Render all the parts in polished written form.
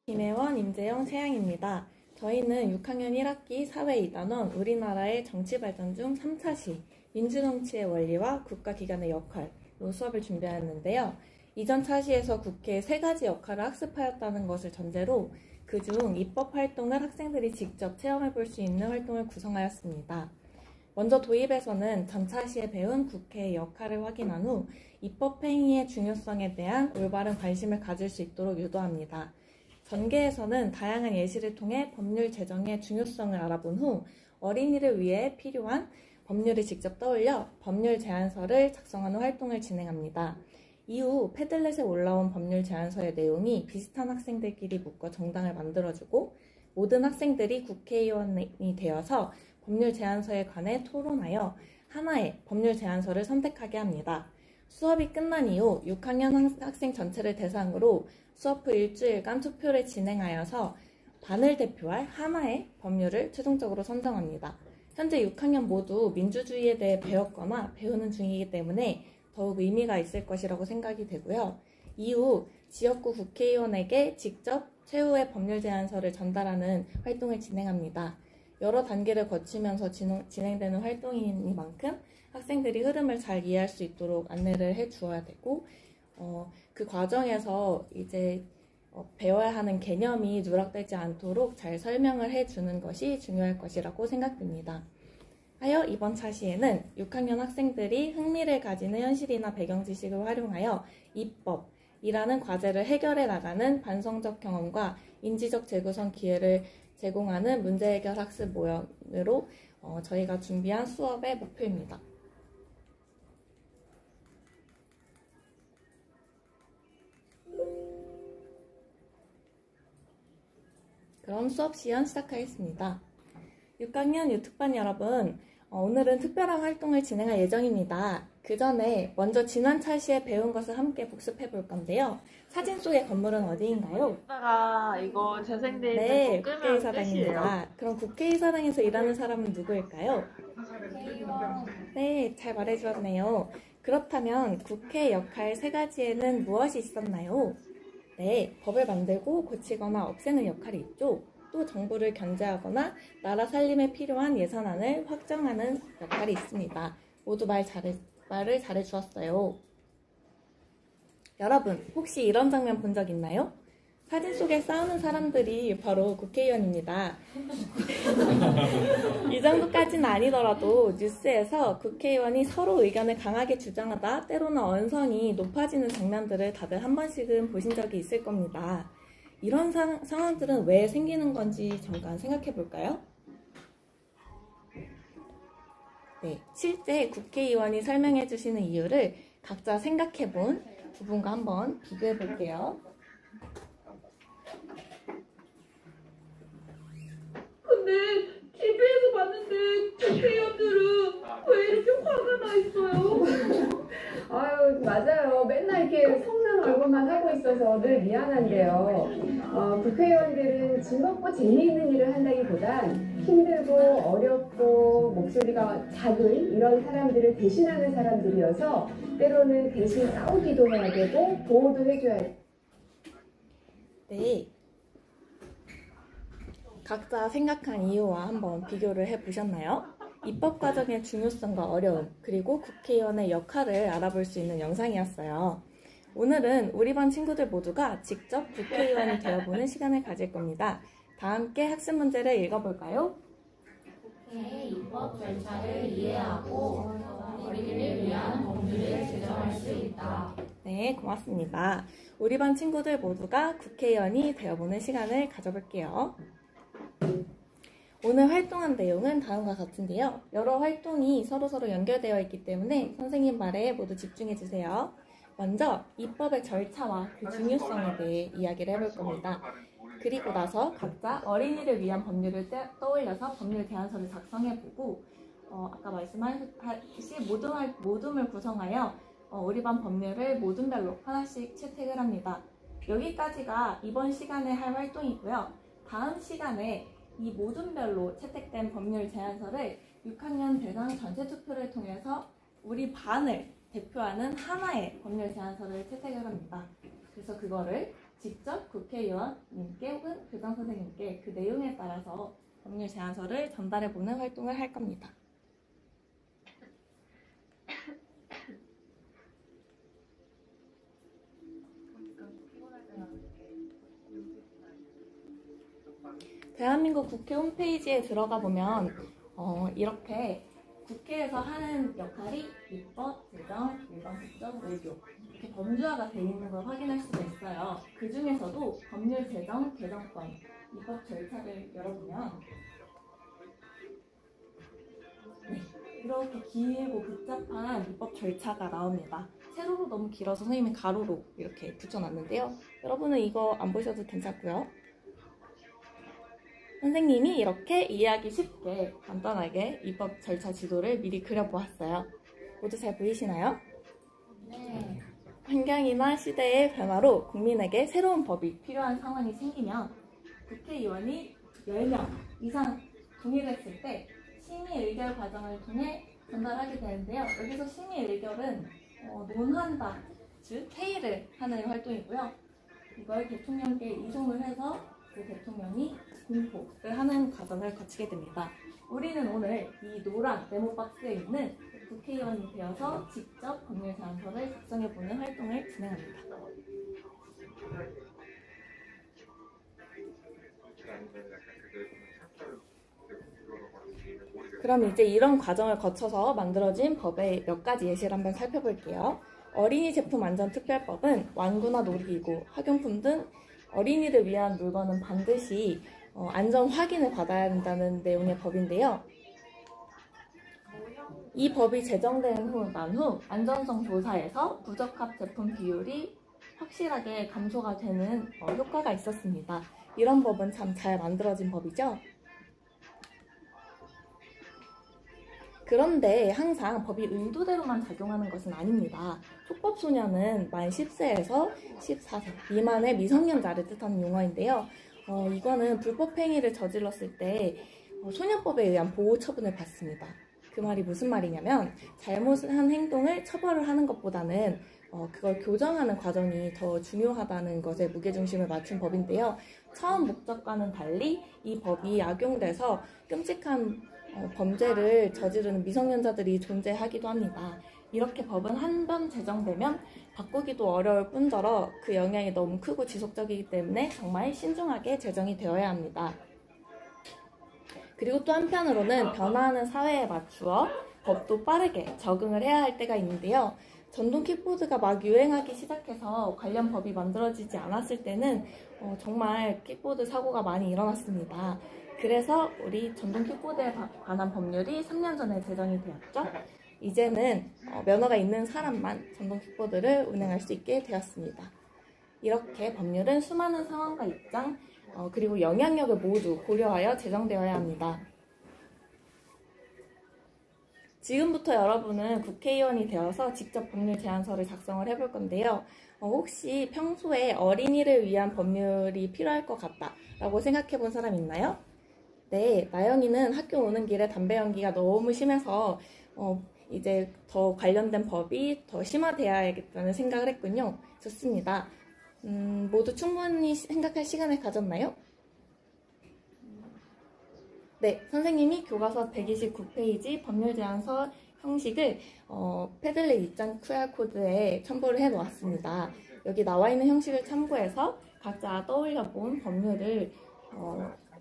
김혜원, 임재영, 최양입니다. 저희는 6학년 1학기 사회 2단원 우리나라의 정치발전 중 3차시 민주정치의 원리와 국가기관의 역할로 수업을 준비하였는데요. 이전 차시에서 국회의 3가지 역할을 학습하였다는 것을 전제로 그중 입법 활동을 학생들이 직접 체험해 볼 수 있는 활동을 구성하였습니다. 먼저 도입에서는 전 차시에 배운 국회의 역할을 확인한 후 입법 행위의 중요성에 대한 올바른 관심을 가질 수 있도록 유도합니다. 전개에서는 다양한 예시를 통해 법률 제정의 중요성을 알아본 후 어린이를 위해 필요한 법률을 직접 떠올려 법률 제안서를 작성하는 활동을 진행합니다. 이후 패들렛에 올라온 법률 제안서의 내용이 비슷한 학생들끼리 묶어 정당을 만들어주고 모든 학생들이 국회의원이 되어서 법률 제안서에 관해 토론하여 하나의 법률 제안서를 선택하게 합니다. 수업이 끝난 이후 6학년 학생 전체를 대상으로 수업 후 일주일간 투표를 진행하여서 반을 대표할 하나의 법률을 최종적으로 선정합니다. 현재 6학년 모두 민주주의에 대해 배웠거나 배우는 중이기 때문에 더욱 의미가 있을 것이라고 생각이 되고요. 이후 지역구 국회의원에게 직접 최후의 법률 제안서를 전달하는 활동을 진행합니다. 여러 단계를 거치면서 진행되는 활동이니만큼 학생들이 흐름을 잘 이해할 수 있도록 안내를 해 주어야 되고 그 과정에서 이제 배워야 하는 개념이 누락되지 않도록 잘 설명을 해주는 것이 중요할 것이라고 생각됩니다. 하여 이번 차시에는 6학년 학생들이 흥미를 가지는 현실이나 배경 지식을 활용하여 입법이라는 과제를 해결해 나가는 반성적 경험과 인지적 재구성 기회를 제공하는 문제 해결 학습 모형으로 저희가 준비한 수업의 목표입니다. 그럼 수업 시연 시작하겠습니다. 6학년 유특반 여러분, 오늘은 특별한 활동을 진행할 예정입니다. 그 전에 먼저 지난 차시에 배운 것을 함께 복습해 볼 건데요. 사진 속의 건물은 어디인가요? 이따가 이거 재생돼 있는 네, 거 끄면 국회의사당입니다. 그럼 국회의사당에서 일하는 사람은 누구일까요? 네, 잘 말해주었네요. 그렇다면 국회 역할 3가지에는 무엇이 있었나요? 네, 법을 만들고 고치거나 없애는 역할이 있죠. 또 정부를 견제하거나 나라 살림에 필요한 예산안을 확정하는 역할이 있습니다. 모두 말을 잘해주었어요. 여러분, 혹시 이런 장면 본 적 있나요? 사진 속에 싸우는 사람들이 바로 국회의원입니다. 이 정도까지는 아니더라도 뉴스에서 국회의원이 서로 의견을 강하게 주장하다 때로는 언성이 높아지는 장면들을 다들 한 번씩은 보신 적이 있을 겁니다. 이런 상황들은 왜 생기는 건지 잠깐 생각해 볼까요? 네, 실제 국회의원이 설명해 주시는 이유를 각자 생각해 본 부분과 한번 비교해 볼게요. 근데 TV에서 봤는데 국회의원들은 왜 이렇게 화가 나 있어요? 아유, 맞아요. 맨날 이렇게 성난 얼굴만 하고 있어서 늘 미안한데요. 국회의원들은 즐겁고 재미있는 일을 한다기보단 힘들고 어렵고 목소리가 작은 이런 사람들을 대신하는 사람들이어서 때로는 대신 싸우기도 해야 되고 보호도 해줘야 돼요. 네. 각자 생각한 이유와 한번 비교를 해보셨나요? 입법 과정의 중요성과 어려움, 그리고 국회의원의 역할을 알아볼 수 있는 영상이었어요. 오늘은 우리 반 친구들 모두가 직접 국회의원이 되어보는 시간을 가질 겁니다. 다 함께 학습 문제를 읽어볼까요? 국회의 입법 절차를 이해하고 어린이를 위한 법률을 제정할 수 있다. 네, 고맙습니다. 우리 반 친구들 모두가 국회의원이 되어보는 시간을 가져볼게요. 오늘 활동한 내용은 다음과 같은데요. 여러 활동이 서로 연결되어 있기 때문에 선생님 말에 모두 집중해주세요. 먼저 입법의 절차와 그 중요성에 대해 이야기를 해볼 겁니다. 그리고 나서 각자 어린이를 위한 법률을 떠올려서 법률 제안서를 작성해보고 아까 말씀하셨듯이 모둠을 구성하여 우리 반 법률을 모둠별로 하나씩 채택을 합니다. 여기까지가 이번 시간에 할 활동이고요. 다음 시간에 이 모둠별로 채택된 법률 제안서를 6학년 대상 전체 투표를 통해서 우리 반을 대표하는 하나의 법률 제안서를 채택을 합니다. 그래서 그거를 직접 국회의원님께 혹은 교장선생님께 그 내용에 따라서 법률 제안서를 전달해보는 활동을 할 겁니다. 대한민국 국회 홈페이지에 들어가 보면 이렇게 국회에서 하는 역할이 입법, 제정, 일반 국정, 외교 이렇게 범주화가 되어 있는 걸 확인할 수가 있어요. 그 중에서도 법률 제정, 개정권, 입법 절차를 열어보면 이렇게 길고 복잡한 입법 절차가 나옵니다. 세로로 너무 길어서 선생님이 가로로 이렇게 붙여놨는데요. 여러분은 이거 안 보셔도 괜찮고요. 선생님이 이렇게 이해하기 쉽게 간단하게 입법 절차 지도를 미리 그려보았어요. 모두 잘 보이시나요? 네. 환경이나 시대의 변화로 국민에게 새로운 법이 필요한 상황이 생기면 국회의원이 10명 이상 동의했을 때 심의 의결 과정을 통해 전달하게 되는데요. 여기서 심의 의결은 논한다, 즉 회의를 하는 활동이고요. 이걸 대통령께 이송을 해서 그 대통령이 공포를 하는 과정을 거치게 됩니다. 우리는 오늘 이 노란 네모박스에 있는 국회의원이 되어서 직접 법률 제안서를 작성해보는 활동을 진행합니다. 그럼 이제 이런 과정을 거쳐서 만들어진 법의 몇 가지 예시를 한번 살펴볼게요. 어린이 제품 안전특별법은玩具나 놀이기구, 학용품 등 어린이를 위한 물건은 반드시 안전 확인을 받아야 한다는 내용의 법인데요. 이 법이 제정된 난 후 안전성 조사에서 부적합 제품 비율이 확실하게 감소가 되는 효과가 있었습니다. 이런 법은 참 잘 만들어진 법이죠. 그런데 항상 법이 의도대로만 작용하는 것은 아닙니다. 촉법소년은 만 10세에서 14세 미만의 미성년자를 뜻하는 용어인데요. 이거는 불법행위를 저질렀을 때 소년법에 의한 보호처분을 받습니다. 그 말이 무슨 말이냐면 잘못한 행동을 처벌을 하는 것보다는 그걸 교정하는 과정이 더 중요하다는 것에 무게중심을 맞춘 법인데요. 처음 목적과는 달리 이 법이 악용돼서 끔찍한 범죄를 저지르는 미성년자들이 존재하기도 합니다. 이렇게 법은 한 번 제정되면 바꾸기도 어려울 뿐더러 그 영향이 너무 크고 지속적이기 때문에 정말 신중하게 제정이 되어야 합니다. 그리고 또 한편으로는 변화하는 사회에 맞추어 법도 빠르게 적응을 해야 할 때가 있는데요. 전동 킥보드가 막 유행하기 시작해서 관련 법이 만들어지지 않았을 때는 정말 킥보드 사고가 많이 일어났습니다. 그래서 우리 전동 킥보드에 관한 법률이 3년 전에 제정이 되었죠. 이제는 면허가 있는 사람만 전동 킥보드를 운행할 수 있게 되었습니다. 이렇게 법률은 수많은 상황과 입장, 그리고 영향력을 모두 고려하여 제정되어야 합니다. 지금부터 여러분은 국회의원이 되어서 직접 법률 제안서를 작성을 해볼 건데요. 혹시 평소에 어린이를 위한 법률이 필요할 것 같다라고 생각해 본 사람 있나요? 네, 나영이는 학교 오는 길에 담배 연기가 너무 심해서 이제 더 관련된 법이 더 심화되어야겠다는 생각을 했군요. 좋습니다. 모두 충분히 생각할 시간을 가졌나요? 네, 선생님이 교과서 129페이지 법률 제안서 형식을 패들렛 입장 QR코드에 첨부를 해 놓았습니다. 여기 나와 있는 형식을 참고해서 각자 떠올려 본 법률을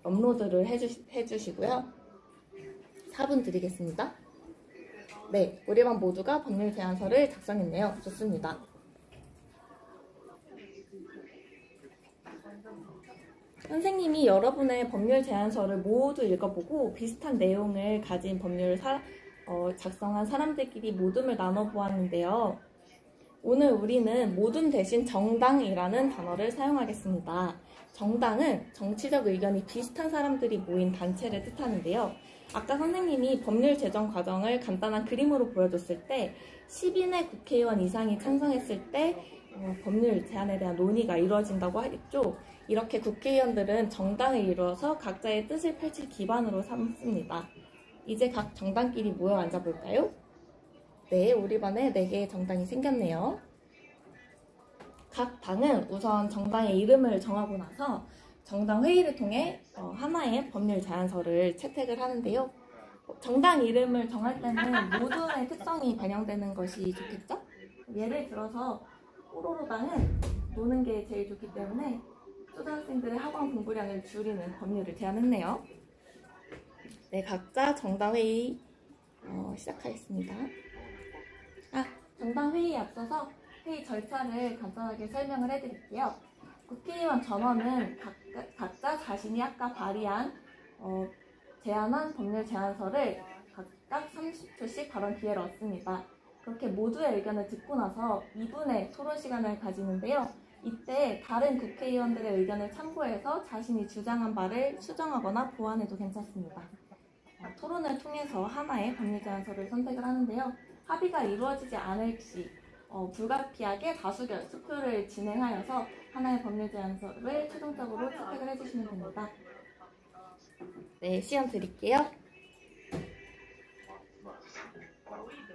업로드를 해주시고요. 4분 드리겠습니다. 네, 우리 반 모두가 법률 제안서를 작성했네요. 좋습니다. 선생님이 여러분의 법률 제안서를 모두 읽어보고 비슷한 내용을 가진 법률을 작성한 사람들끼리 모둠을 나눠보았는데요. 오늘 우리는 모둠 대신 정당이라는 단어를 사용하겠습니다. 정당은 정치적 의견이 비슷한 사람들이 모인 단체를 뜻하는데요. 아까 선생님이 법률 제정 과정을 간단한 그림으로 보여줬을 때 10인의 국회의원 이상이 찬성했을 때 법률 제안에 대한 논의가 이루어진다고 하겠죠. 이렇게 국회의원들은 정당을 이루어서 각자의 뜻을 펼칠 기반으로 삼습니다. 이제 각 정당끼리 모여 앉아볼까요? 네, 우리 반에 4개의 정당이 생겼네요. 각 당은 우선 정당의 이름을 정하고 나서 정당 회의를 통해 하나의 법률 제안서를 채택을 하는데요. 정당 이름을 정할 때는 모두의 특성이 반영되는 것이 좋겠죠? 예를 들어서 뽀로로당은 노는 게 제일 좋기 때문에 초등학생들의 학원 공부량을 줄이는 법률을 제안했네요. 네, 각자 정당 회의 시작하겠습니다. 정당 회의에 앞서서 회의 절차를 간단하게 설명을 해드릴게요. 국회의원 전원은 각자 자신이 아까 발의한 제안한 법률 제안서를 각각 30초씩 발언 기회를 얻습니다. 그렇게 모두의 의견을 듣고 나서 2분의 토론 시간을 가지는데요. 이때 다른 국회의원들의 의견을 참고해서 자신이 주장한 바를 수정하거나 보완해도 괜찮습니다. 토론을 통해서 하나의 법률 제안서를 선택을 하는데요. 합의가 이루어지지 않을 시 불가피하게 다수결 투표를 진행하여서 하나의 법률 제안서를 최종적으로 채택을 해주시면 됩니다. 네, 시간 드릴게요.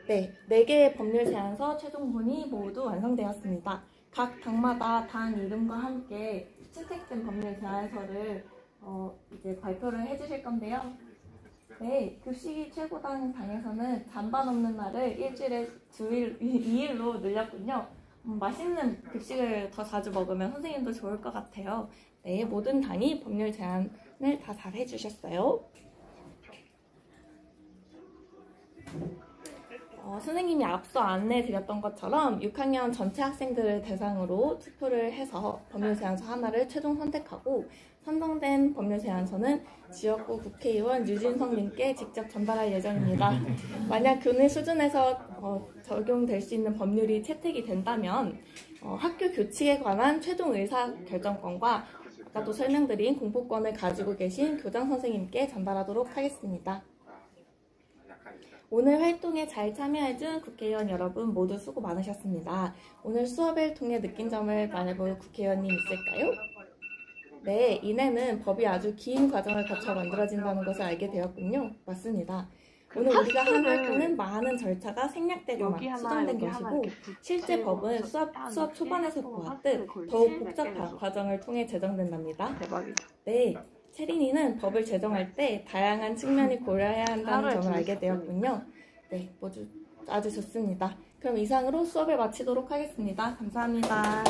네, 4개의 법률 제안서 최종본이 모두 완성되었습니다. 각 당마다 당 이름과 함께 채택된 법률 제안서를 이제 발표를 해주실 건데요. 네, 급식이 최고당 당에서는 잔반 없는 날을 일주일에 2일로 늘렸군요. 맛있는 급식을 더 자주 먹으면 선생님도 좋을 것 같아요. 네, 모든 당이 법률 제안을 다 잘 해주셨어요. 선생님이 앞서 안내드렸던 것처럼 6학년 전체 학생들을 대상으로 투표를 해서 법률 제안서 하나를 최종 선택하고 선정된 법률 제안서는 지역구 국회의원 유진성님께 직접 전달할 예정입니다. 만약 교내 수준에서 적용될 수 있는 법률이 채택이 된다면 학교 교칙에 관한 최종 의사 결정권과 아까도 설명드린 공포권을 가지고 계신 교장 선생님께 전달하도록 하겠습니다. 오늘 활동에 잘 참여해준 국회의원 여러분 모두 수고 많으셨습니다. 오늘 수업을 통해 느낀 점을 말해볼 국회의원님 있을까요? 네, 이내는 법이 아주 긴 과정을 거쳐 만들어진다는 것을 알게 되었군요. 맞습니다. 오늘 우리가 한 활동은 많은 절차가 생략되거나 수정된 것이고 실제 법은 수업 초반에서 보았듯 더욱 복잡한 과정을 통해 제정된답니다. 대박이다. 네, 체린이는 법을 제정할 때 다양한 측면이 고려해야 한다는 점을 알게 되었군요. 네, 모두 아주 좋습니다. 그럼 이상으로 수업을 마치도록 하겠습니다. 감사합니다.